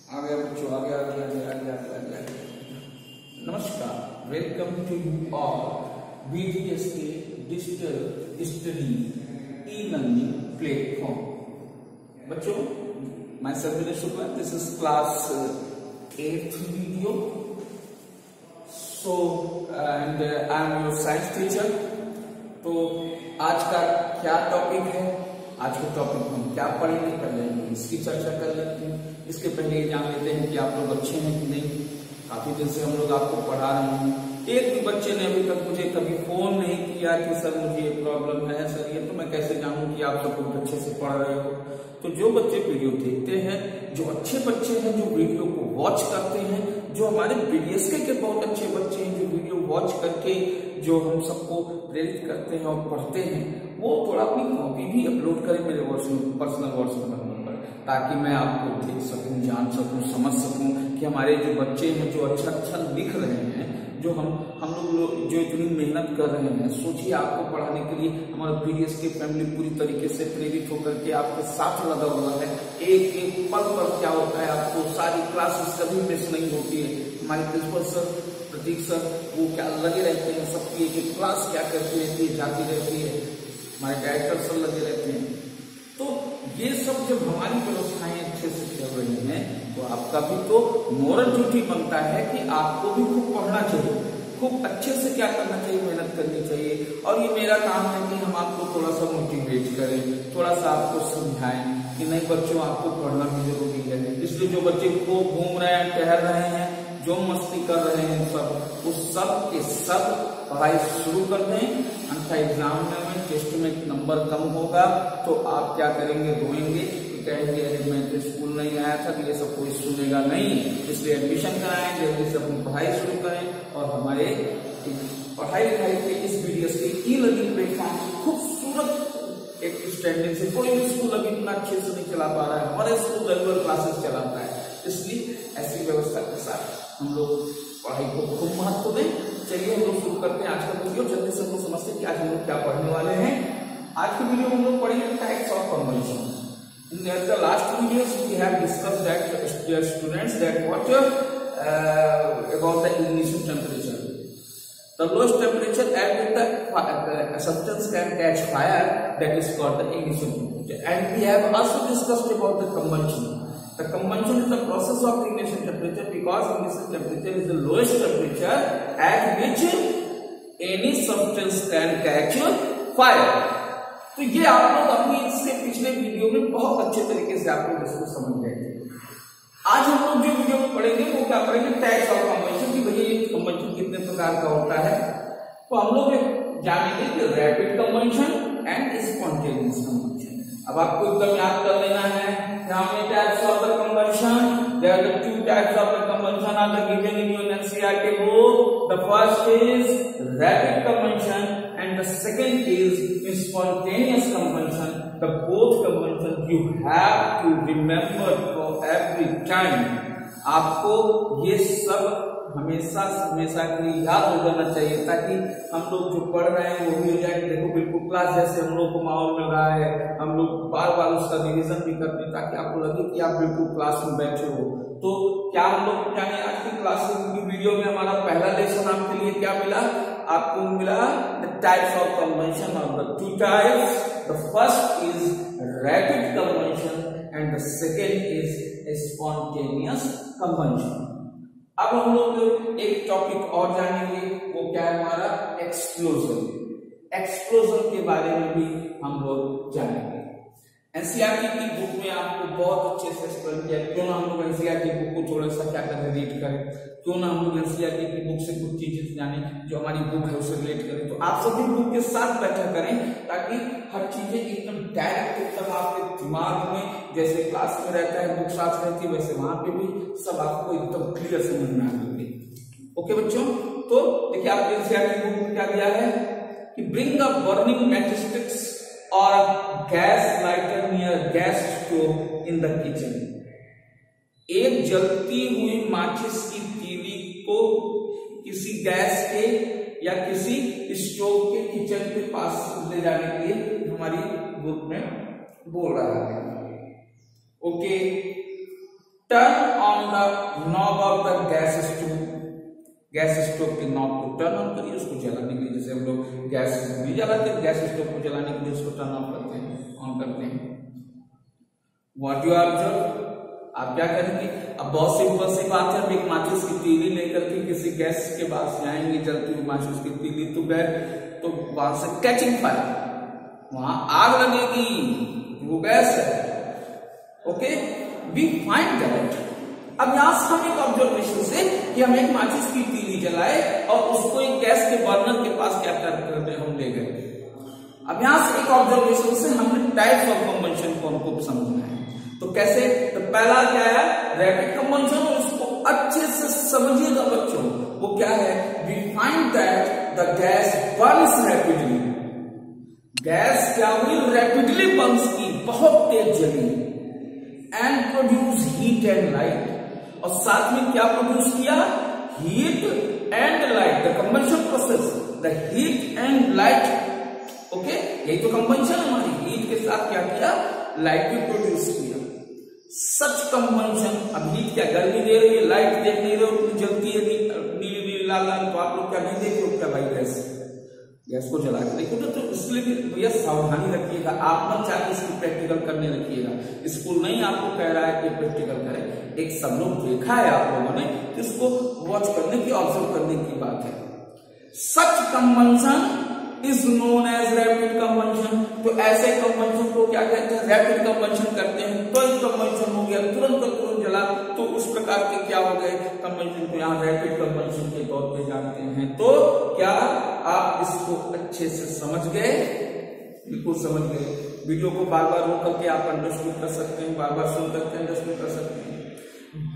आ गया बच्चों, आ गया आ गया आ गया आ गया आ गया आ गया। नमस्कार, welcome to you all BDSK digital study e-learning platform. बच्चों, मैं Sarvesh Shukla, this is class 8th video. So and I am your science teacher. तो आज का क्या टॉपिक है, आज के टॉपिक हम क्या पढ़ेंगे, पहले इसकी चर्चा कर लेते हैं। इसके पहले जान लेते हैं कि आप लोग अच्छे हैं कि नहीं। काफी दिन से हम लोग आपको पढ़ा रहे हैं, एक भी बच्चे ने अभी तक मुझे कभी फोन नहीं किया कि सर मुझे ये प्रॉब्लम है, सर ये, तो मैं कैसे जानूं कि आप सब कुछ अच्छे से पढ़ रहे हो। तो जो बच्चे वीडियो देखते हैं, जो अच्छे बच्चे हैं, जो वीडियो को वॉच करते हैं, जो हमारे BDSK के बहुत अच्छे बच्चे हैं, जो वीडियो वॉच करके जो हम सबको प्रेरित करते हैं और पढ़ते हैं, वो थोड़ा अपनी कॉपी भी अपलोड करें मेरे पर्सनल व्हाट्सएप नंबर पर, ताकि मैं आपको देख सकूं, जान सकूं, समझ सकूं कि हमारे जो बच्चे हैं जो अच्छा अच्छा लिख रहे हैं, जो हम लोग जो इतनी मेहनत कर रहे हैं। सोचिए, आपको पढ़ाने के लिए हमारा BDSK फैमिली पूरी तरीके से प्रेरित होकर के आपके साथ लगा हुआ है। एक एक पल पर क्या होता है, आपको सारी क्लासेस कभी मिस नहीं होती है। हमारे प्रिंसिपल सर, प्रतीक सर, वो क्या लगे रहते हैं, सबकी एक क्लास क्या करती रहती है, जाती रहती है। हमारे डायरेक्टर सर लगे रहते हैं। तो ये सब जब हमारी व्यवस्थाएं अच्छे से चल रही हैं, तो आपका भी तो मोरल ड्यूटी बनता है कि आपको भी खूब पढ़ना चाहिए, खूब अच्छे से क्या करना चाहिए, मेहनत करनी चाहिए। और ये मेरा काम है कि हम आपको थोड़ा सा मोटिवेट करें, थोड़ा सा आपको समझाएं कि नहीं बच्चों, आपको पढ़ना भी जरूरी है। इसलिए जो बच्चे खूब घूम रहे हैं, टहल रहे हैं, जो मस्ती कर रहे हैं, सब उस सब के सब पढ़ाई शुरू कर दें। अन्यथा एग्जाम में टेस्ट में नंबर कम होगा तो आप क्या करेंगे, रोएंगे, कहेंगे अरे मैं तो स्कूल नहीं आया था, तो ये सब कोई सुनेगा नहीं। इसलिए एडमिशन कराएं, जल्दी से अपनी पढ़ाई शुरू करें और हमारे पढ़ाई लिखाई के इस BDSK ई-लर्निंग प्लेटफॉर्म खूबसूरत एक स्टैंडिंग से, कोई भी स्कूल अभी इतना अच्छे से नहीं चला पा रहा है, हमारे स्कूल रेगुलर क्लासेस चलाता है। इसलिए ऐसी व्यवस्था के साथ हम लोग पढ़ाई को खूब महत्व दें। चलिए हम लोग शुरू करते हैं आज का वीडियो। जल्दी से हम लोग समझते हैं कि आज हम लोग क्या पढ़ने वाले हैं। आज के वीडियो में हम लोग पढ़ेंगे types of convention. In the last videos we have discussed that students that what about the ignition temperature. The lowest temperature at which the substance can catch fire, that is called the ignition temperature. And we have also discussed about the combustion. The combustion is the process of ignition temperature, because ignition temperature is the lowest temperature at which any substance can catch fire. तो ये आप लोग अपनी इससे पिछले video में बहुत अच्छे तरीके से आप लोग इसको समझ गए थे। आज हम लोग जो वीडियो में पढ़ेंगे वो क्या पढ़ेंगे, टाइप्स ऑफ कन्वेंशन, कि भैया ये कन्वेंशन कितने प्रकार का होता है। तो हम लोग जानेंगे कि rapid convention and spontaneous convention. अब आपको एकदम याद कर लेना है कि how many types of the convention? There are the two types of the convention are given in your NCERT book. The first is rapid convention and the second is spontaneous convention. The both convention you have to remember for every time. आपको ये सब हमेशा हमेशा के लिए याद हो जाना चाहिए, ताकि हम लोग जो पढ़ रहे हैं वो भी हो जाए। देखो, बिल्कुल क्लास जैसे हम लोग को माहौल मिल रहा है, हम लोग बार बार उसका रिवीजन भी करते हैं, ताकि आपको लगे कि आप बिल्कुल क्लास में बैठे हो। तो क्या हम लोग जाने आज की क्लास की वीडियो में हमारा पहला लेसन आपके लिए क्या मिला, आपको मिला द टाइप्स ऑफ कन्वेंशन और the two types. The first is rapid convention and the second is spontaneous convention. अब हम लोग एक टॉपिक और जानेंगे, वो क्या है हमारा एक्सप्लोजन। एक्सप्लोजन के बारे में भी हम लोग जानेंगे। NCERT की बुक में आपको बहुत अच्छे से एक्सप्लेन किया। क्यों ना हम लोग NCERT की बुक को थोड़ा सा क्या करें, रीड करें, क्यों ना हम लोग NCERT की बुक से कुछ चीजें जाने जो हमारी बुक है उससे रिलेट करें। तो आप सभी बुक के साथ बैठा करें, ताकि हर चीजें एकदम डायरेक्ट एकदम आपके दिमाग में, जैसे क्लास में रहता है बुक साथ रहती है, वैसे वहां पे भी सब आपको एकदम क्लियर समझ में आ जाएंगे। ओके बच्चों, तो देखिए आपके NCERT बुक में क्या दिया है कि ब्रिंग अ बर्निंग मैचस्टिक्स और gas lighter near gas stove in the kitchen. एक जलती हुई माचिस की तीली को किसी गैस के या किसी स्टोव के किचन के पास ले जाने के लिए हमारी बुक में बोल रहा है। Okay, turn on the knob of the gas stove. Gas stove के नॉब को टर्न ऑन करिए, उसको जलाने के लिए। जैसे हम लोग गैस नहीं जलाते, गैस स्टोव को जलाने के लिए उसको टर्न ऑन करते हैं, ऑन करते हैं। व्हाट यू ऑब्जर्व, आप क्या करेंगे? अब बहुत सिंपल सी बात है, अब एक माचिस की तीली लेकर के किसी गैस के पास जाएंगे, जलती हुई माचिस की तीली तो गए, तो वहां से कैचिंग फायर, वहां आग लगेगी, वो गैस है। Okay, we find that. अब यहां से हम एक ऑब्जर्वेशन से कि हम एक माचिस की तीली जलाए और उसको एक गैस के बर्नर के पास क्या करते हम ले गए। अब यहां से एक ऑब्जर्वेशन से हमने टाइप्स ऑफ कंबंशन को हमको समझना है। तो कैसे? तो पहला क्या है? रैपिड कंबंशन, और इसको अच्छे से समझिएगा बच्चों। वो क्या है? We find that the gas burns rapidly. Gas क्या हुई? रैपिडली बर्न्स की, बहुत तेज जली, and produce heat and light. और साथ में क्या प्रोड्यूस किया? Heat and light, the combustion process, the heat and light. Okay, यही तो कंबंशन हमारी, हीट के साथ क्या किया? लाइट भी प्रोड्यूस किया। सच कंबंशन, अब हीट क्या गर्मी दे रही है, लाइट देख नहीं रहे हो, जलती है नीली नीली लाल लाल, तो आप लोग क्या नहीं देख रहे हो क्या भाई? गैस को जला के देखो। तो इसलिए भी भैया सावधानी रखिएगा, आप मत चाहे इसकी प्रैक्टिकल करने रखिएगा। स्कूल नहीं आपको कह रहा है कि प्रैक्टिकल करें, एक सब लोग देखा है आप लोगों ने, तो इसको वॉच करने की, ऑब्जर्व करने की बात है। Such combustion is known as rapid combustion. तो ऐसे कंबंशन को क्या कहते हैं? रैपिड कंबंशन करते हैं। तो कंबंशन हो गया, तुरंत का तुरंत जला, तो उस प्रकार के क्या हो गए कंबंशन को यहाँ रैपिड कंबंशन के तौर पे जानते हैं। तो क्या आप इसको अच्छे से समझ गए? बिल्कुल समझ गए। वीडियो को बार बार रोक करके आप अंडरस्टूड कर सकते हैं, बार बार सुन करके अंडरस्टूड कर सकते हैं।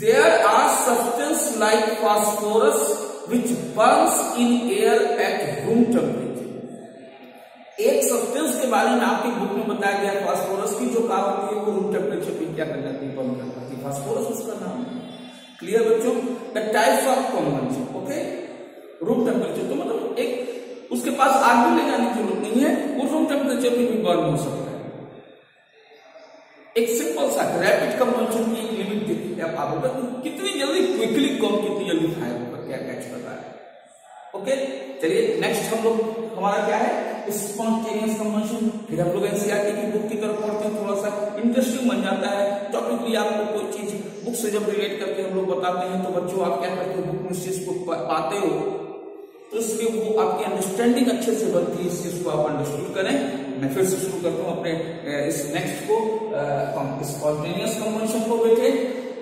There are substance like phosphorus which burns in air at room temperature. एक सब्सटेंस के बारे में आपकी बुक में बताया गया, फास्फोरस की, जो क्या होती है, वो रूम टेम्परेचर पे क्या कर जाती है? बर्न कर जाती है। फास्फोरस उसका नाम है। क्लियर बच्चों? The types of combustion. Okay, room temperature तो मतलब एक उसके पास आग भी ले जाने की जरूरत नहीं है, वो रूम टेम्परेचर पे भी बर्न हो सकता है। एक सिंपल सा रैपिड कंबंशन की लिमिट देखिए आप लोग, कितनी जल्दी क्विकली कौन कितनी जल्दी फायर होकर क्या कैच कर रहा है। ओके, चलिए नेक्स्ट हम लोग, हमारा क्या है? Spontaneous combustion. फिर हम लोग एनसीईआरटी की बुक की तरफ पढ़ते हैं, थोड़ा सा इंटरेस्टिंग बन जाता है टॉपिकली। आपको कोई चीज बुक से जब रिलेट करके हम लोग बताते हैं, तो बच्चों आप क्या करते हो? बुक में इस चीज को पाते हो, तो इसके वो आपकी अंडरस्टैंडिंग अच्छे से बनती है, इस चीज को आप अंडरस्टूड करें। मैं फिर से शुरू करता हूँ अपने इस नेक्स्ट को, स्पॉन्टेनियस कंबंशन को। बेटे,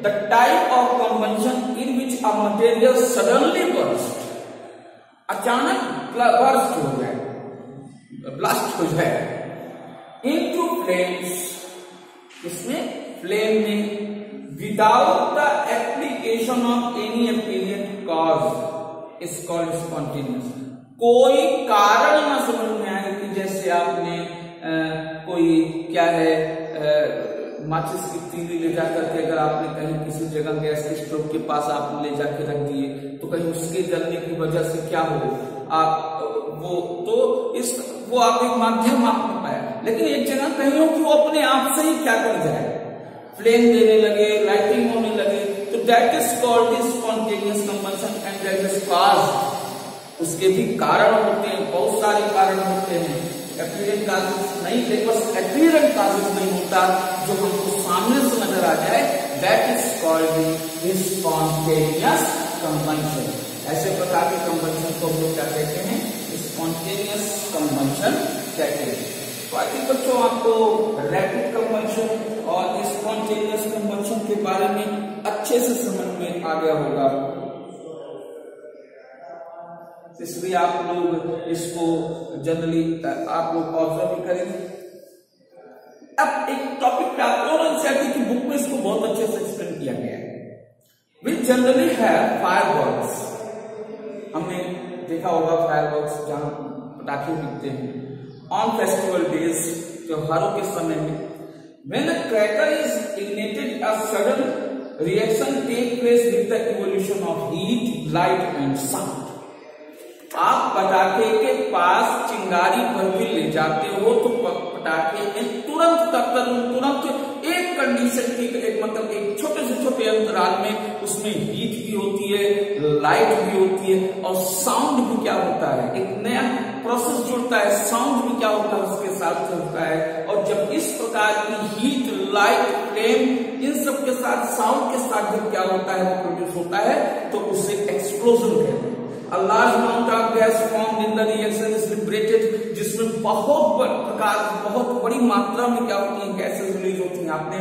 the type of combustion in which a material suddenly burst, अचानक बर्स्ट हो जाए, ब्लास्ट हो जाए, इनटू फ्लेम्स, इसमें फ्लेम में, without the application of any apparent cause, is called spontaneous. कोई कारण ना समझ में आए कि जैसे आपने कोई क्या है माचिस की तीली ले जाकर के अगर आपने कहीं किसी जगह गैस स्टोव के पास आपने ले जाके रख दिए, तो कहीं उसके जलने की वजह से क्या हो, आप वो तो इस वो आप एक माध्यम आपने पाया, लेकिन एक जगह कहीं हो कि वो अपने आप से ही क्या कर जाए, फ्लेम देने लगे, लाइटिंग होने लगे, तो that is called spontaneous combustion and that is cause. उसके भी कारण होते हैं, बहुत सारे कारण होते हैं। अपीरेंट काजेस नहीं थे, बस अपीरेंट काजेस नहीं होता जो हमको सामने से नजर आ जाए, that is called spontaneous combustion. ऐसे प्रकार के कंबंशन को हम लोग क्या कहते हैं? स्पॉन्टेनियस कंबंशन कहते हैं। तो आई थिंक बच्चों आपको रैपिड कंबंशन और स्पॉन्टेनियस कंबंशन के बारे में अच्छे से समझ में आ गया होगा, इसलिए आप लोग इसको जनरली आप लोग ऑब्जर्व भी करेंगे। अब एक टॉपिक पे आप और एनसीईआरटी की बुक में इसको बहुत अच्छे से एक्सप्लेन किया गया है। वी जनरली हैव फायरवर्क्स, हमने देखा होगा फायरवर्क्स जहां पटाखे बिकते हैं ऑन फेस्टिवल डेज, त्योहारों के समय में। When a cracker is ignited a sudden reaction take place with the evolution of heat, light and sound. आप पटाखे के पास चिंगारी पर भी ले जाते हो तो पटाखे में तुरंत एक कंडीशन की, मतलब एक छोटे से छोटे छोटे अंतराल में उसमें हीट भी होती है, लाइट भी होती है और साउंड भी क्या होता है, एक नया प्रोसेस जुड़ता है, साउंड भी क्या होता है उसके साथ चलता है। और जब इस प्रकार की हीट, लाइट, फ्लेम इन सब के साथ साउंड के साथ जब क्या होता है वो प्रोड्यूस होता है तो उसे एक्सप्लोजन कहते हैं। A large amount of gas formed in the reaction is liberated, जिसमें बहुत बड़ी मात्रा में क्या होती है गैसेस रिलीज होती हैं। आपने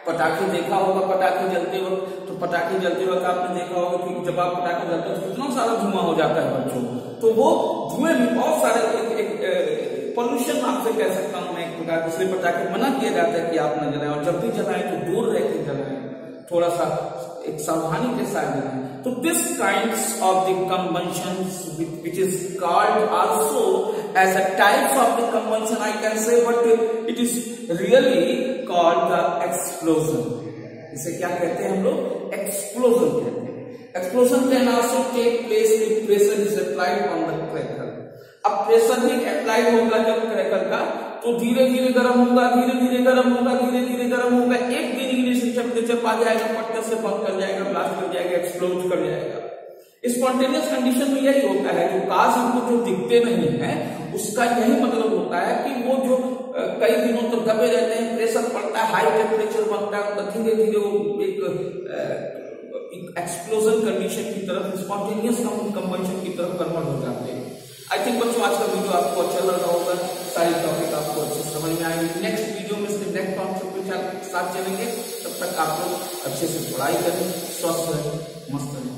पटाखे देखा होगा, पटाखे जलते वक्त आपने देखा होगा कि जब आप पटाखे जलते हैं तो कितना सारा धुआं हो जाता है बच्चों। तो वो धुएं में बहुत सारे पोल्यूशन आपसे कह सकता हूं मैं एक प्रकार, इसलिए पटाखे मना किया जाता है कि आप न जलाएं, और जब भी जलाएं तो दूर रह के जलाएं, थोड़ा सा एक सावधानी के साथ जलाएं। तो this kinds of the combustions which is called also as a types of the combustion I can say, but it is really called the explosion. इसे क्या कहते हैं हम लोग, एक्सप्लोजन कहते हैं। Explosion can also take place if pressure is applied on the cracker. अब pressure भी अप्लाई होगा जब क्रैकर का, तो धीरे धीरे गर्म होगा, धीरे धीरे गर्म होगा, धीरे धीरे गर्म होगा, एक डिग्री से टेम्परेचर आ जाएगा, पट्टे से बंद कर जाएगा, ब्लास्ट कर जाएगा, एक्सप्लोड कर जाएगा। स्पॉन्टेनियस कंडीशन में यही होता है, जो काज हमको जो दिखते नहीं है उसका यही मतलब होता है कि वो जो कई दिनों तक दबे रहते हैं, प्रेशर पड़ता है, हाई टेम्परेचर बनता है, तो धीरे धीरे वो एक एक्सप्लोजन कंडीशन की तरफ, स्पॉन्टेनियस कंबंशन की तरफ कन्वर्ट हो जाते हैं। आई थिंक बच्चों आज का वीडियो आपको अच्छा लगा होगा, सारी टॉपिक आपको अच्छे समझ में आएगी। नेक्स्ट वीडियो में इसके नेक्स्ट कॉन्सेप्ट के साथ चलेंगे। तब तक आप लोग अच्छे से पढ़ाई करें, स्वस्थ रहें, मस्त रहें।